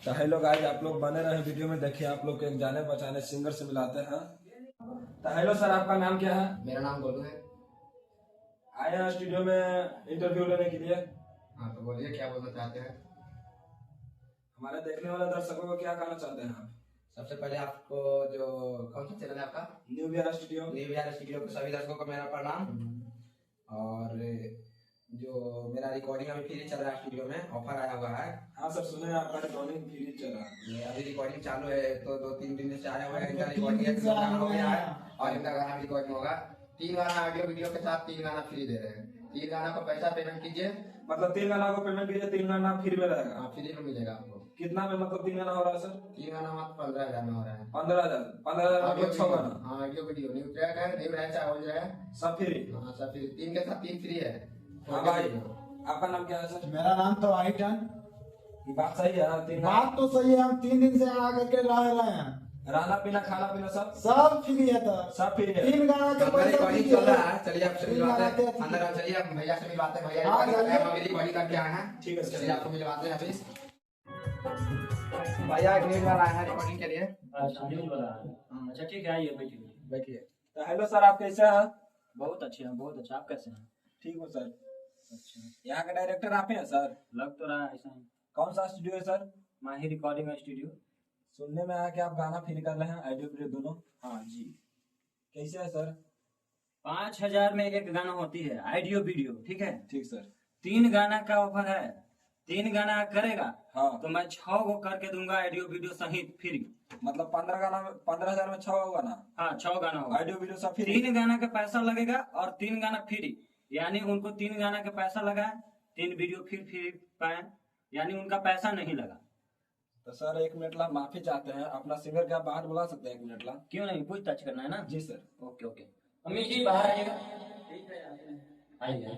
तो hello guys, आप लोग बने रहे वीडियो में। देखिए आप लोग को एक जाने पहचाने सिंगर से मिलाते हैं। तो हेलो सर, आपका नाम क्या है? मेरा नाम गोलू है। आए हैं स्टूडियो में इंटरव्यू लेने के लिए। हाँ तो बोलिए, क्या बोलना चाहते हैं? हमारे देखने वाले दर्शकों को क्या कहना चाहते हैं आप? सबसे पहले आपको जो कौन सा चैनल है आपका? New Bihar studio. New Bihar studio के सभी दर्शकों को मेरा प्रणाम। और जो मेरा रिकॉर्डिंग अभी फ्री चल रहा है स्टूडियो में, ऑफर आया हुआ है। हाँ सर, सुने हैं आपका रिकॉर्डिंग फ्री चल रहा है। ये अभी रिकॉर्डिंग चालू है, तो 2-3 दिन से आया हुआ है। इनका रिकॉर्डिंग एक गाना हो गया है और इनका गाना रिकॉर्डिंग होगा। 3 गाना ऑडियो वीडियो के साथ 3 गाना फ्री दे रहे हैं। 3 गाना को पैसा पेमेंट कीजिए। मतलब 3 गाना को पेमेंट कीजिए, 3 गाना फ्री में रहेगा। हाँ, फ्री में मिलेगा आपको। कितना में मतलब 3 गाना हो रहा है सर? 3 गाना मात्र 15,000 में हो रहा है। 15,000 में 6 गाना। हाँ, ऑडियो वीडियो न्यू ट्रैक है, न्यू रहे चाहे ओल्ड रहे, सब फ्री। हाँ सब फ्री। 3 के साथ 3 फ्री है। हाँ भाई, आपका नाम क्या है सर? मेरा नाम तो आइटन। ये बात सही है? 3 बात तो सही है, हम 3 दिन से आकर के रह रहे हैं। रहना पीना खाना पीना सब फ्री है। तो सब फ्री है। 3 गाना का पैसा रिकॉर्डिंग चल रहा है। चलिए आपसे मिलवाते हैं। हैं। अंदर आप चलिए, आप भैया से मिलवाते हैं। भैया हाँ, रिकॉर्डिंग करके आए हैं। ठीक है, चलिए आपको मिलवाते हैं। अभी भैया एक न्यूज वाला आया है रिकॉर्डिंग के लिए। अच्छा ठीक है, आइए बैठिए। बैठिए। तो हेलो सर, आप कैसे हैं? बहुत अच्छे हैं, बहुत अच्छा। आप कैसे हैं? ठीक हो सर। अच्छा, यहाँ का डायरेक्टर आप ही हैं सर? लग तो रहा है ऐसा ही। कौन सा स्टूडियो है सर? माही रिकॉर्डिंग स्टूडियो। सुनने में आया कि आप गाना फ्री कर रहे हैं, ऑडियो वीडियो दोनों। हाँ जी। कैसे है सर? 5,000 में एक गाना होती है, ऑडियो वीडियो। ठीक है, ठीक सर। 3 गाना का ऑफर है। 3 गाना करेगा हाँ, तो मैं 6 को करके दूंगा, ऑडियो वीडियो सहित फ्री। मतलब 15 गाना 15,000 में 6 होगा ना? हाँ, 6 गाना होगा। ऑडियो वीडियो सब फ्री। 3 गाना का पैसा लगेगा और 3 गाना फ्री। यानी उनको 3 गाना का पैसा लगा, 3 वीडियो फिर फ्री पाए, यानी उनका पैसा नहीं लगा। तो सर 1 मिनट ला माफी चाहते हैं, अपना सिंगर क्या बाहर बुला सकते हैं 1 मिनट ला? क्यों नहीं, पूछताछ करना है ना? जी sir. Okay okay. Amit ji बाहर आइएगा। आइए।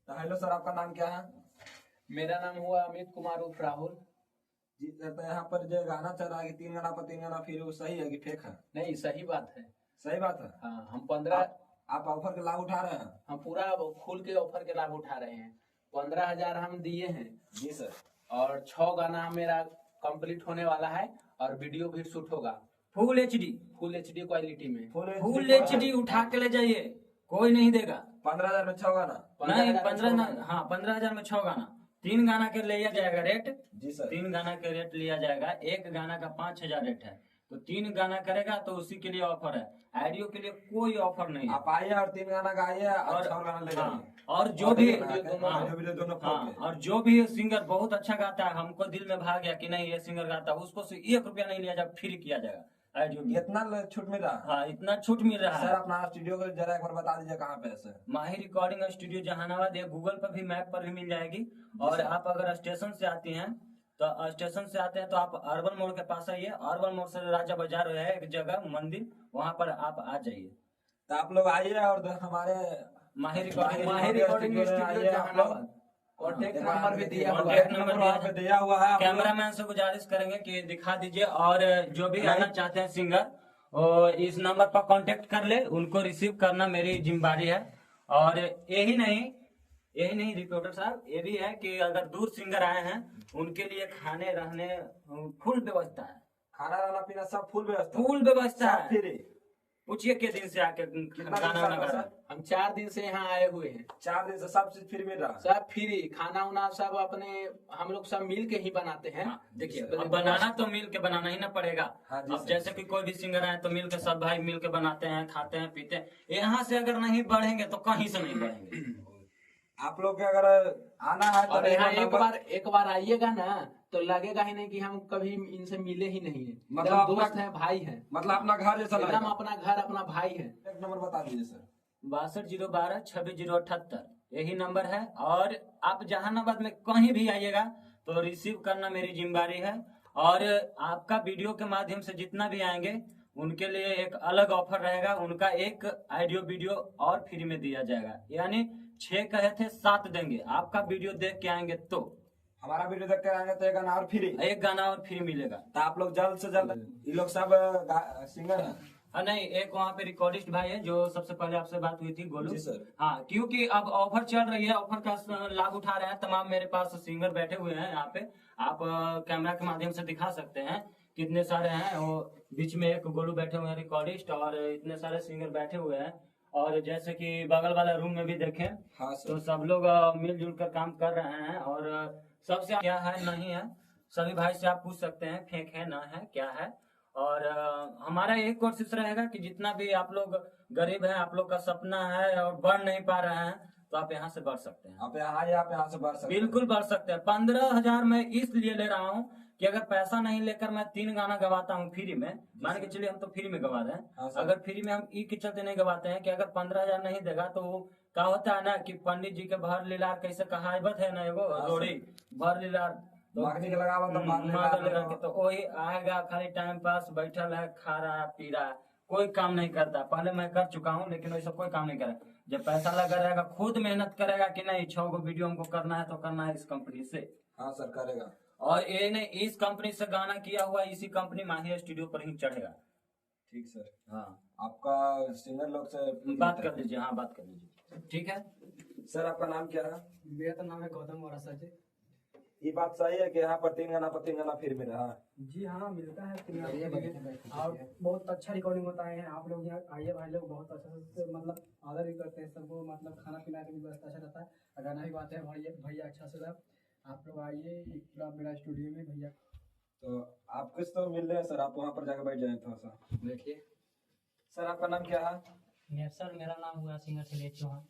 तो हेलो सर, आपका नाम क्या है? मेरा नाम हुआ अमित कुमार उर्फ राहुल। जी सर, तो यहाँ पर जो गाना चल रहा है कि 3 गाना पर 3 गाना फ्री, वो सही है कि फेक है? नहीं, सही बात है। सही बात है। हाँ, हम 15 आप ऑफर का लाभ उठा रहे हैं? हम पूरा खुल के ऑफर के लाभ उठा रहे हैं। 15,000 हम दिए हैं जी सर। और 6 गाना मेरा कंप्लीट होने वाला है और वीडियो भी शूट होगा full HD. Full HD quality में। फुल एचडी उठा के ले जाइए, कोई नहीं देगा। 15,000 में 6 गाना? नहीं, 15,000 15 ना, हाँ 15,000 में 6 गाना। 3 गाना के लिया जाएगा रेट। जी सर। 3 गाना के रेट लिया जाएगा। एक गाना का 5,000 रेट है, तो 3 गाना करेगा तो उसी के लिए ऑफर है। ऑडियो के लिए कोई ऑफर नहीं है। आप आइए और 3 गाना गाइए और 6 गाना ले हाँ, जाइए। और जो भी ऑडियो वीडियो दोनों खोल हाँ, के। और जो भी सिंगर बहुत अच्छा गाता है, हमको दिल में भा गया कि नहीं ये सिंगर गाता है, उसको से 1 रुपया नहीं लिया जाएगा, फ्री किया जाएगा ऑडियो वीडियो। इतना छूट मिल रहा है? हाँ, इतना छूट मिल रहा सर है। अपना स्टूडियो को जरा एक बार बता दीजिए कहाँ पे है सर? माही रिकॉर्डिंग स्टूडियो जहानाबाद, ये गूगल पर भी, मैप पर भी मिल जाएगी। और आप अगर स्टेशन से आती हैं तो स्टेशन से आते हैं तो आप अर्बन मोड़ के पास आइए। अर्बन मोड़ से राजा बाजार है एक जगह मंदिर, वहाँ पर आप आ जाइए। तो आप लोग आइए और हमारे Mahi recording studio Jehanabad. Contact number भी दिया हुआ है। कॉन्टेक्ट नंबर वहाँ पे दिया हुआ है। कैमरामैन से गुजारिश करेंगे कि दिखा दीजिए, और जो भी आना चाहते हैं सिंगर वो इस नंबर पर कांटेक्ट कर ले, उनको रिसीव करना मेरी जिम्मेदारी है। और यही नहीं रिपोर्टर साहब, ये भी है कि अगर दूर सिंगर आए हैं उनके लिए खाने रहने फुल व्यवस्था है। खाना रहना पीना सब फुल व्यवस्था? फुल व्यवस्था सब है। फ्री? पूछिए के दिन से आके कितना खाना दिन वाना से खा सर? हम 4 दिन से यहाँ आए हुए हैं। 4 दिन से सब चीज फ्री मिल रहा है? सब फ्री, खाना उना सब अपने हम लोग सब मिल के ही बनाते हैं। देखिए, अब बनाना तो मिल के बनाना ही ना पड़ेगा। हाँ जी अब सर। जैसे कि कोई भी सिंगर आए तो मिल के सब भाई मिल के बनाते हैं, खाते हैं, पीते हैं। यहाँ से अगर नहीं बढ़ेंगे तो कहीं से नहीं बढ़ेंगे। आप लोग के अगर आना है तो और यहाँ नंबर- एक बार आइएगा ना तो लगेगा ही नहीं कि हम कभी इनसे मिले ही नहीं है। मतलब मतलब अपना- दोस्त है, भाई है, मतलब अपना घर जैसा एकदम लगेगा। अपना घर अपना भाई है। एक नंबर बता दीजिए सर। 62 012 26 078 यही नंबर है। और आप जहानाबाद में कहीं भी आइएगा तो रिसीव करना मेरी जिम्मेदारी है। और आपका वीडियो के माध्यम से जितना भी आएंगे उनके लिए एक अलग ऑफर रहेगा। उनका एक ऑडियो वीडियो और फ्री में दिया जाएगा। यानी 6 कहे थे 7 देंगे। आपका वीडियो देख के आएंगे तो हमारा वीडियो देख कर आएंगे तो एक गाना और फ्री? एक गाना और फ्री मिलेगा। तो आप लोग जल्द से जल्द, ये लोग सब सिंगर हैं, हाँ नहीं, एक वहाँ पे रिकॉर्डिस्ट भाई है जो सबसे पहले आपसे बात हुई थी, गोलू। जी सर। हाँ, क्योंकि अब ऑफर चल रही है, ऑफर का लाभ उठा रहे हैं तमाम मेरे पास सिंगर बैठे हुए हैं यहाँ पे। आप कैमरा के माध्यम से दिखा सकते हैं कितने सारे हैं। वो बीच में एक गोलू बैठे हुए हैं रिकॉर्डिस्ट, और इतने सारे सिंगर बैठे हुए हैं। और जैसे कि बगल वाला रूम में भी देखें हाँ तो सर। सब लोग मिलजुल कर काम कर रहे हैं। और सबसे क्या है नहीं है, सभी भाई से आप पूछ सकते हैं, फेक है ना है क्या है। और हमारा एक कोशिश रहेगा कि जितना भी आप लोग गरीब हैं, आप लोग का सपना है और बढ़ नहीं पा रहे हैं, तो आप यहाँ से बढ़ सकते हैं। आप यहाँ आइए, आप यहाँ से बढ़ सकते हैं। बिल्कुल बढ़ सकते हैं। 15,000 मैं इसलिए ले रहा हूँ कि अगर पैसा नहीं लेकर मैं 3 गाना गवाता हूँ फ्री में, मान के चलिए हम तो फ्री में गवा रहे हाँ हैं, सर। अगर फ्री में हम ई के चलते नहीं गवाते हैं कि अगर 15,000 नहीं देगा तो वो क्या होता है ना कि पंडित जी के भर लीलार कैसे कहावत है ना, एगो हाँ सर। लोड़ी भर लीलार तो मांगने के लगावा तो मांगने मांगने लगा लगा के तो वही आएगा, खाली टाइम पास बैठल है, खा रहा है, पी रहा है, कोई काम नहीं करता। पहले मैं कर चुका हूँ, लेकिन वैसा कोई काम नहीं करा। जब पैसा लगा रहेगा, खुद मेहनत करेगा कि नहीं 6 गो वीडियो हमको करना है तो करना है इस कंपनी से। हाँ सर, करेगा। और ये नहीं, इस कंपनी से गाना किया हुआ इसी कंपनी माही स्टूडियो पर ही चढ़ेगा। ठीक सर। हाँ, आपका सिंगर लोग से बात कर लीजिए। हाँ, बात कर लीजिए। ठीक है सर, आपका नाम क्या है? मेरा तो नाम है गौतम वोरा सर जी। ये बात सही है कि यहाँ पर 3 गाना पर 3 गाना फ्री में रहा? जी हाँ, मिलता है और बहुत अच्छा रिकॉर्डिंग होता है। आप लोग यहाँ आइए, भाई लोग बहुत अच्छा से मतलब आदर भी करते हैं सबको, मतलब खाना पीना की भी व्यवस्था अच्छा रहता है। और गाना भी गाते हैं भैया अच्छा से सब। आप लोग आइए पूरा मेरा स्टूडियो में भैया। तो आप कुछ तो मिल रहे हैं सर, आप वहाँ पर जाकर बैठ जाए थोड़ा सा। देखिए सर, आपका नाम क्या है? सर मेरा नाम हुआ सिंगर शैलेश चौहान।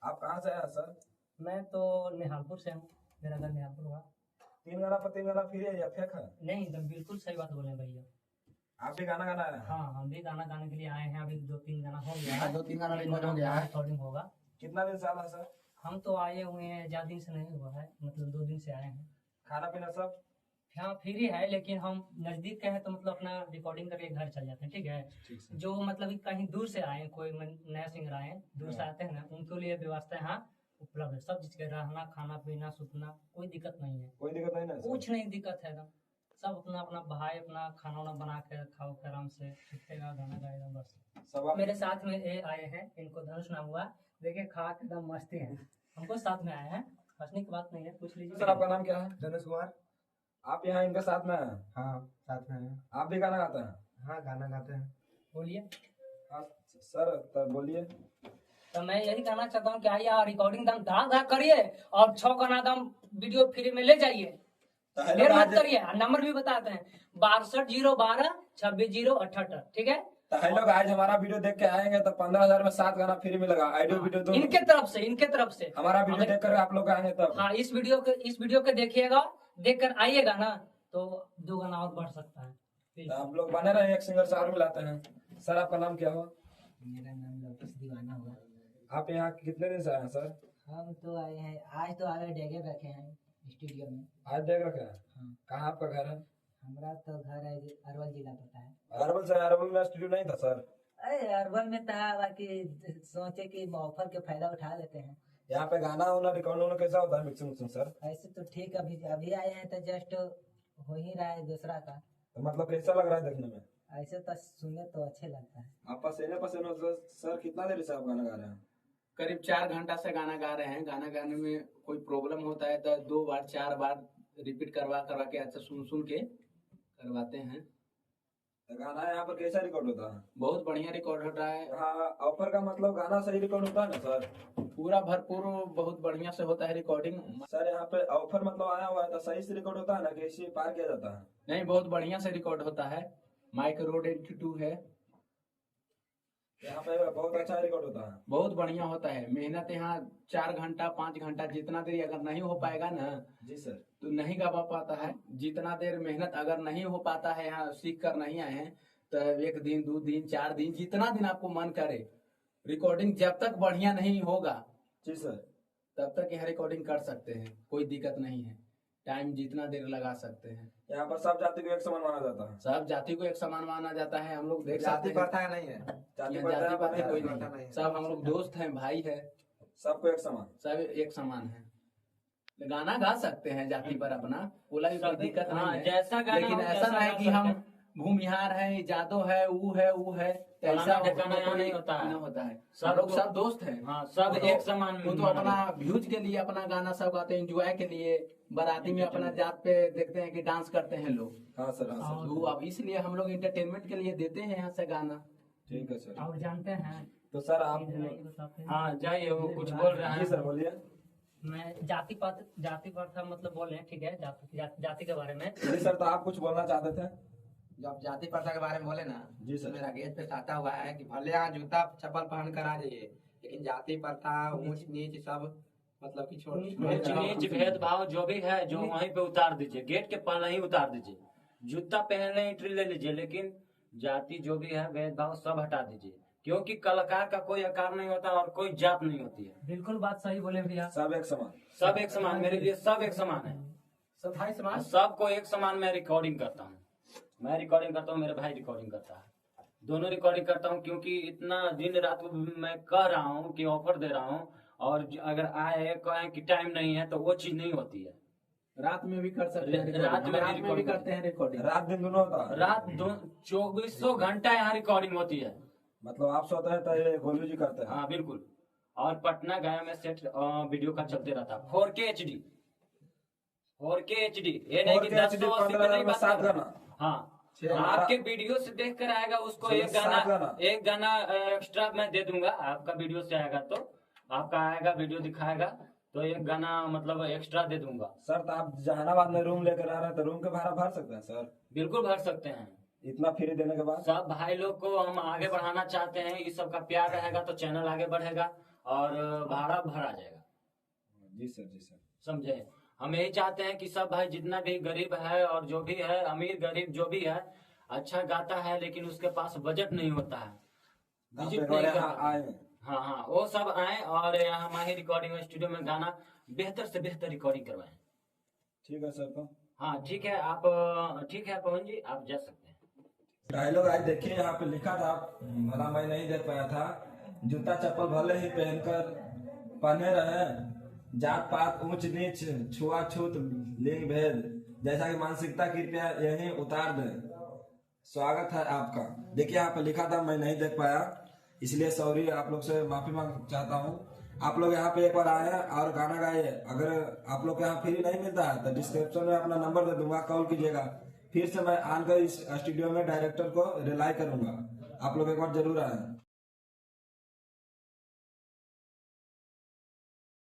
आप कहाँ से आए सर? मैं तो निहालपुर से हूँ, मेरा घर निहालपुर हुआ। 3 गाना पर 3 गाना फ्री है या फेक है? नहीं, एकदम बिल्कुल सही बात बोले भैया। आप भी गाना गाना है? हाँ, हम भी गाना गाने के लिए आए हैं। अभी 2-3 गाना हो गया है, 2-3 गाना रिकॉर्ड हो गया है। रिकॉर्डिंग होगा। कितना दिन से आना सर? हम तो आए हुए हैं, ज्यादा दिन से नहीं हुआ है, मतलब 2 दिन से आए हैं। खाना पीना सब? हाँ फ्री है, लेकिन हम नजदीक के हैं तो मतलब अपना रिकॉर्डिंग करके घर चल जाते हैं। ठीक है, ठीक सर। जो मतलब कहीं दूर से आए, कोई नया सिंगर आए दूर से आते हैं ना, उनके लिए व्यवस्था यहाँ उपलब्ध है। सब चीज का रहना, खाना पीना, सुतना, कोई दिक्कत नहीं है। कोई दिक्कत नहीं ना सर? कुछ नहीं दिक्कत है एकदम। सब अपना अपना भाई अपना खाना वाना बना के खाओ के आराम से सुतेगा, गाना गाएगा बस। सब आप मेरे साथ में ये आए हैं, इनको धनुष नाम हुआ। देखिए खा के एकदम मस्ती है, हमको साथ में आए हैं, हंसने की बात नहीं है, पूछ लीजिए। सर, आपका नाम क्या है? धनुष कुमार। आप यहाँ इनके साथ में हैं? हाँ, साथ में हैं। आप भी गाना गाते हैं? हाँ, गाना गाते हैं। बोलिए। हाँ सर, तब बोलिए। तो मैं यही कहना चाहता हूँ कि आइए रिकॉर्डिंग दम धाक धाक करिए और 6 गाना दम वीडियो फ्री में ले जाइए। तो हेलो देर मत गाइस, करिए, नंबर भी बताते हैं 62 012 26 078। ठीक है, तो हेलो गाइस, हमारा वीडियो देख के आएंगे तो 15,000 में 7 गाना फ्री मिलेगा। ऑडियो वीडियो दोनों। इनके तरफ से हमारा वीडियो अगर- देख कर आप लोग आएंगे तब। हाँ, इस वीडियो के देखिएगा, देख कर आइएगा ना तो 2 गाना और बढ़ सकता है। तो आप लोग बने रहे, एक सिंगर से और मिलाते हैं। सर, आपका नाम क्या हुआ? मेरा नाम लोकेश दीवाना हुआ। आप यहाँ कितने दिन से आए हैं सर? हम तो आए हैं, आज तो आगे डेगे रखे हैं स्टूडियो में। आज देख रखे हैं? हाँ। कहाँ आपका घर है? हमारा तो घर है अरवल जिला पड़ता है। अरवल से? अरवल में स्टूडियो नहीं था सर? अरे अरवल में था, बाकी सोचे कि ऑफर के फायदा उठा लेते हैं। यहाँ पे गाना होना रिकॉर्ड होना कैसा होता है, मिक्सिंग उक्सिंग सर? ऐसे तो ठीक, अभी अभी आए हैं तो जस्ट हो ही रहा है दूसरा का। तो मतलब कैसा लग रहा है देखने में? ऐसे तो सुने तो अच्छे लगता है। आप पसीने पसीने सर, कितना देर से आप गाना गा रहे हैं? करीब 4 घंटा से गाना गा रहे हैं। गाना गाने में कोई प्रॉब्लम होता है तो 2 बार 4 बार रिपीट करवा के अच्छा सुन के करवाते हैं। तो गाना यहाँ पर कैसा रिकॉर्ड होता है? बहुत बढ़िया रिकॉर्ड हो रहा है। हाँ, ऑफर का मतलब गाना सही रिकॉर्ड होता है ना सर? पूरा भरपूर बहुत बढ़िया से होता है रिकॉर्डिंग। सर, यहाँ पे ऑफर मतलब आया हुआ है तो सही से रिकॉर्ड होता है ना, कि इसी पार किया जाता है? नहीं, बहुत बढ़िया से रिकॉर्ड होता है। माइक रोड 82 है। यहाँ पे बहुत अच्छा रिकॉर्ड होता है। बहुत बढ़िया होता है। मेहनत यहाँ 4 घंटा 5 घंटा जितना देर अगर नहीं हो पाएगा ना जी सर। तो नहीं गा पाता है। जितना देर मेहनत अगर नहीं हो पाता है, यहाँ सीख कर नहीं आए हैं तो 1 दिन 2 दिन 4 दिन जितना दिन आपको मन करे, रिकॉर्डिंग जब तक बढ़िया नहीं होगा जी सर, तब तक यहाँ रिकॉर्डिंग कर सकते हैं, कोई दिक्कत नहीं है। टाइम जितना देर लगा सकते हैं। यहाँ पर सब जाति को एक समान माना जाता है? सब जाति को एक समान माना जाता है। हम लोग देख सकते जाति हैं प्रथा नहीं है। जाति यहाँ जाति प्रथा पाति कोई नहीं नहीं नहीं है। है। सब हम लोग दोस्त हैं, भाई है, सबको एक समान। सब एक समान है। गाना गा सकते हैं जाति पर अपना, बोला भी कोई दिक्कत हाँ, नहीं है। जैसा गाना लेकिन हो, ऐसा जैसा नहीं गा कि हम सकते हैं। भूमिहार है, जादो है, वो है, वो है, तो ऐसा फलाना ठिकाना यहाँ नहीं होता है। नहीं होता है। सब सब लोग तो- सब दोस्त है। हाँ, सब एक समान वो तो माना अपना व्यूज के लिए अपना गाना सब गाते हैं, एंजॉय के लिए। बाराती में अपना जात पे देखते हैं कि डांस करते हैं लोग। हाँ सर, हाँ सर, तो अब इसलिए हम लोग इंटरटेनमेंट के लिए देते हैं यहाँ से गाना। ठीक है सर। और जानते हैं तो सर आप, बताते हैं हाँ जाइए, वो कुछ बोल रहे जी हैं। सर बोलिए। मैं जाति प्रथा मतलब बोल रहे हैं, ठीक है, जाति के बारे में। जी सर, तो आप कुछ बोलना चाहते थे? जब जाति प्रथा के बारे में बोले ना, जी सर। तो मेरा गेट पे साटा हुआ है कि भले यहाँ जूता चप्पल पहन कर आ जाइए, लेकिन जाति प्रथा, ऊंच नीच सब मतलब कि छोड़ ऊंच नीच भेदभाव जो भी है, जो वहीं पे उतार दीजिए, गेट के पहले ही उतार दीजिए। जूता पहनने एंट्री ले लीजिए, लेकिन जाति जो भी है, भेदभाव सब हटा दीजिए, क्योंकि कलाकार का कोई आकार नहीं होता और कोई जात नहीं होती है। बिल्कुल बात सही बोले भैया। सब एक समान। सब एक समान, मेरे लिए सब एक समान है। सफाई समाज सबको एक समान मैं रिकॉर्डिंग करता हूँ। मैं रिकॉर्डिंग करता हूँ, मेरे भाई रिकॉर्डिंग करता है, दोनों रिकॉर्डिंग करता हूँ, क्योंकि इतना दिन रात मैं कह रहा हूँ कि ऑफर दे रहा हूँ, और अगर आए कहें कि टाइम नहीं है, तो वो चीज नहीं होती है। रात में भी कर सकते हैं recording। रात में भी रात में भी recording करते हैं रिकॉर्डिंग। रात दिन दोनों होता है? रात 2400 घंटा यहाँ रिकॉर्डिंग होती है। मतलब आप सोते हैं तो ये गोलू जी करते हैं? हाँ बिल्कुल। और पटना गया में सेट वीडियो का चलते रहता, 4K HD, 4K HD, ये नहीं कि 10 4K 80 पे नहीं बात 7 कर रहा। गाना। हाँ, आपके वीडियो से देख कर आएगा, उसको एक 7 गाना। गाना एक्स्ट्रा मैं दे दूंगा। आपका वीडियो से आएगा तो आपका आएगा, वीडियो दिखाएगा तो एक गाना मतलब एक्स्ट्रा दे दूंगा। सर तो आप जहानाबाद में रूम लेकर आ रहे हैं, तो रूम का भाड़ा भर सकते हैं सर? बिल्कुल भर सकते हैं। इतना फ्री देने के बाद? सब भाई लोग को हम आगे बढ़ाना चाहते हैं, इस सब का प्यार रहेगा तो चैनल आगे बढ़ेगा और भाड़ा भरा जाएगा। जी सर, जी सर। समझे? हम यही चाहते हैं कि सब भाई जितना भी गरीब है और जो भी है, अमीर गरीब जो भी है, अच्छा गाता है लेकिन उसके पास बजट नहीं होता है, आप विजिट एक नहीं बार कर यहाँ पाते। आए? हाँ हाँ, वो सब आए और यहाँ माही रिकॉर्डिंग स्टूडियो में गाना बेहतर से बेहतर रिकॉर्डिंग करवाएं। ठीक है सर। तो हाँ ठीक है, आप ठीक है पवन जी, आप जा सकते हैं। डायलॉग आज देखिए, यहाँ पे लिखा था, भला मैं नहीं देख पाया था। जूता चप्पल भले ही पहनकर पहने रहे, जात पात ऊंच नीच छुआछूत लिंग भेद जैसा कि मानसिकता कृपया यही उतार दें। स्वागत है आपका। देखिए यहाँ पे लिखा था, मैं नहीं देख पाया, इसलिए सॉरी, आप लोग से माफी मांग चाहता हूँ। आप लोग यहाँ पे एक बार आए और गाना गाइए। अगर आप लोग को यहाँ फ्री नहीं मिलता है तो डिस्क्रिप्शन में अपना नंबर दे दूंगा, कॉल कीजिएगा। फिर से मैं आकर इस स्टूडियो में डायरेक्टर को रिलाई करूंगा। आप लोग एक बार जरूर आए।